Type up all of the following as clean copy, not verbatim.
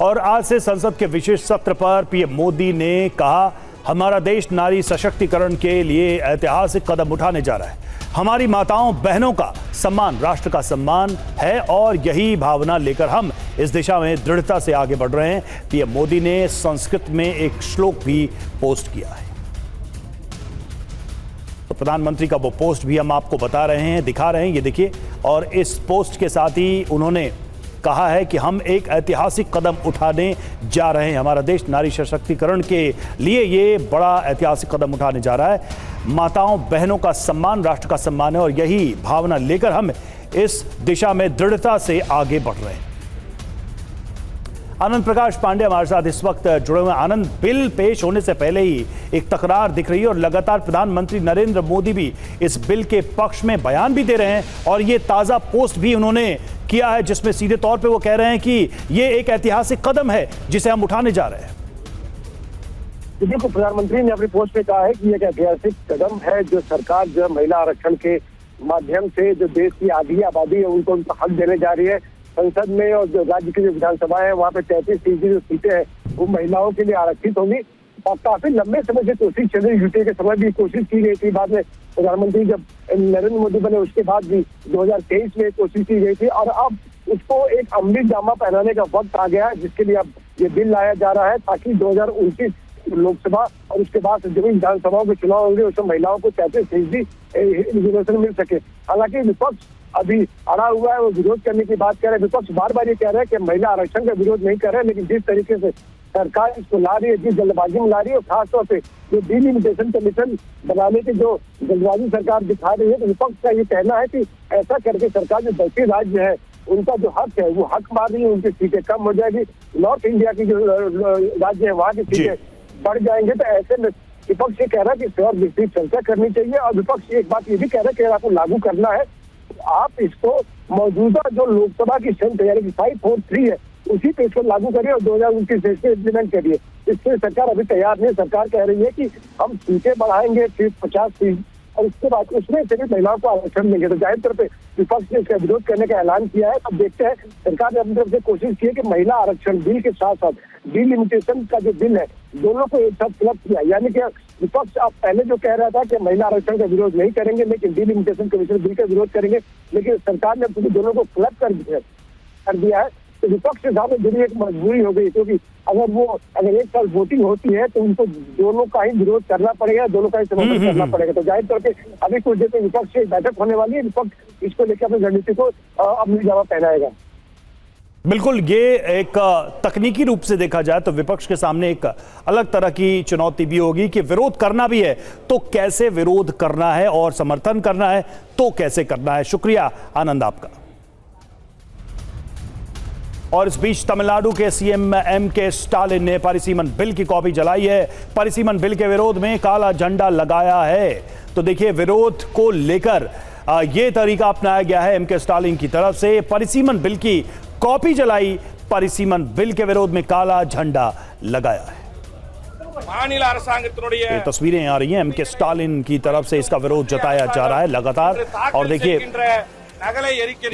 और आज से संसद के विशेष सत्र पर पीएम मोदी ने कहा, हमारा देश नारी सशक्तिकरण के लिए ऐतिहासिक कदम उठाने जा रहा है। हमारी माताओं बहनों का सम्मान राष्ट्र का सम्मान है और यही भावना लेकर हम इस दिशा में दृढ़ता से आगे बढ़ रहे हैं। पीएम मोदी ने संस्कृत में एक श्लोक भी पोस्ट किया है। तो प्रधानमंत्री का वो पोस्ट भी हम आपको बता रहे हैं, दिखा रहे हैं, ये देखिए। और इस पोस्ट के साथ ही उन्होंने कहा है कि हम एक ऐतिहासिक कदम उठाने जा रहे हैं। हमारा देश नारी सशक्तिकरण के लिए ये बड़ा ऐतिहासिक कदम उठाने जा रहा है। माताओं बहनों का सम्मान राष्ट्र का सम्मान है और यही भावना लेकर हम इस दिशा में दृढ़ता से आगे बढ़ रहे हैं। आनंद प्रकाश पांडे हमारे साथ इस वक्त जुड़े हुए। आनंद, बिल पेश होने से पहले ही एक तकरार दिख रही है और लगातार प्रधानमंत्री नरेंद्र मोदी भी इस बिल के पक्ष में बयान भी दे रहे हैं और ये ताजा पोस्ट भी उन्होंने किया है जिसमें सीधे तौर पे वो कह रहे हैं कि ये एक ऐतिहासिक कदम है जिसे हम उठाने जा रहे हैं। देखो, प्रधानमंत्री ने अपनी पोस्ट में कहा है कि एक ऐतिहासिक कदम है जो सरकार जो महिला आरक्षण के माध्यम से जो देश की आधी आबादी है उनको उनका हक देने जा रही है। संसद में और जो राज्य की जो विधानसभा है वहाँ पे 33% जो सीटें हैं वो महिलाओं के लिए आरक्षित होंगी। और काफी लंबे समय से कोशिश चल रही, यूपीए के समय भी कोशिश की गई थी। बाद में प्रधानमंत्री जब नरेंद्र मोदी बने उसके बाद भी 2023 में कोशिश की गई थी और अब उसको एक अमली जामा पहनाने का वक्त आ गया है, जिसके लिए अब ये बिल लाया जा रहा है ताकि 2029 लोकसभा और उसके बाद जब विधानसभाओं के चुनाव होंगे उसमें महिलाओं को 33% रिजर्वेशन मिल सके। हालांकि विपक्ष अभी अड़ा हुआ है, वो विरोध करने की बात कर रहे हैं। विपक्ष बार बार ये कह रहा है कि महिला आरक्षण का विरोध नहीं कर रहे हैं, लेकिन जिस तरीके से सरकार इसको ला रही है, जिस जल्दबाजी में ला रही है, खासतौर पे जो डिलिमिटेशन कमीशन बनाने की जो जल्दबाजी सरकार दिखा रही है, तो विपक्ष का ये कहना है कि ऐसा करके सरकार जो दक्षिण राज्य है उनका जो हक है वो हक मार रही है, उनकी सीटें कम हो जाएगी। नॉर्थ इंडिया की जो राज्य है वहाँ की सीटें बढ़ जाएंगे। तो ऐसे में विपक्ष ये कह रहा है कि इस और विस्तृत चर्चा करनी चाहिए। और विपक्ष एक बात ये भी कह रहा है कि आपको लागू करना है आप इसको मौजूदा जो लोकसभा की स्ट्रेंथ यानी कि 543 है उसी पे इसको लागू करिए और 2029 से इसको इम्प्लीमेंट करिए। इसके सरकार अभी तैयार नहीं है। सरकार कह रही है कि हम सीटें बढ़ाएंगे 50% और उसके बाद उसमें से भी महिलाओं को आरक्षण देंगे। तो जाहिर तौर पर विपक्ष ने इसका विरोध करने का ऐलान किया है। अब देखते हैं, सरकार ने अपनी तरफ से कोशिश की है कि महिला आरक्षण बिल के साथ साथ डिलिमिटेशन का जो बिल है दोनों को एक साथ क्लब किया। यानी कि विपक्ष अब पहले जो कह रहा था कि महिला आरक्षण का विरोध नहीं करेंगे लेकिन डिलिमिटेशन कमीशन बिल का विरोध करेंगे, लेकिन सरकार ने दोनों को क्लब कर दिया है। तो विपक्ष के सामने जुड़ी एक मजबूरी हो गई, क्योंकि अगर एक साल वोटिंग होती है तो उनको दोनों का ही विरोध करना पड़ेगा, दोनों का ही समर्थन करना पड़ेगा। तो जाहिर तौर पर अभी कुछ देर में विपक्ष से बैठक होने वाली है। विपक्ष इसको लेकर अपनी रणनीति को अपनी जगह पहनाएगा। बिल्कुल, ये एक तकनीकी रूप से देखा जाए तो विपक्ष के सामने एक अलग तरह की चुनौती भी होगी कि विरोध करना भी है तो कैसे विरोध करना है और समर्थन करना है तो कैसे करना है। शुक्रिया आनंद आपका। और इस बीच तमिलनाडु के सीएम एम.के. स्टालिन ने परिसीमन बिल की कॉपी जलाई है। परिसीमन बिल के विरोध में काला झंडा लगाया है। तो देखिए, विरोध को लेकर ये तरीका अपनाया गया है एम.के. स्टालिन की तरफ से। परिसीमन बिल की कॉपी जलाई, परिसीमन बिल के विरोध में काला झंडा लगाया है। ये तस्वीरें आ रही हैं, एम.के. स्टालिन की तरफ से इसका विरोध जताया जा रहा है लगातार। और देखिए,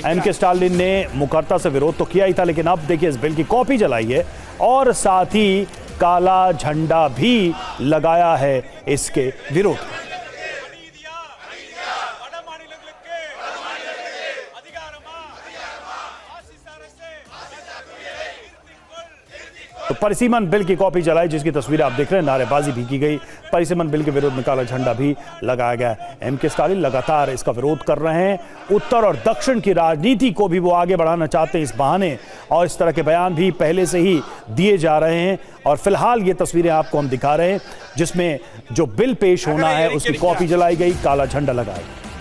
एम.के. स्टालिन ने मुखरता से विरोध तो किया ही था, लेकिन अब देखिए इस बिल की कॉपी जलाई है और साथ ही काला झंडा भी लगाया है इसके विरोध में। तो परिसीमन बिल की कॉपी जलाई जिसकी तस्वीर आप देख रहे हैं, नारेबाजी भी की गई। परिसीमन बिल के विरोध में काला झंडा भी लगाया गया। एम.के. स्टालिन लगातार इसका विरोध कर रहे हैं। उत्तर और दक्षिण की राजनीति को भी वो आगे बढ़ाना चाहते हैं इस बहाने, और इस तरह के बयान भी पहले से ही दिए जा रहे हैं। और फिलहाल ये तस्वीरें आपको हम दिखा रहे हैं जिसमें जो बिल पेश होना है उसकी कॉपी जलाई गई, काला झंडा लगाया गया।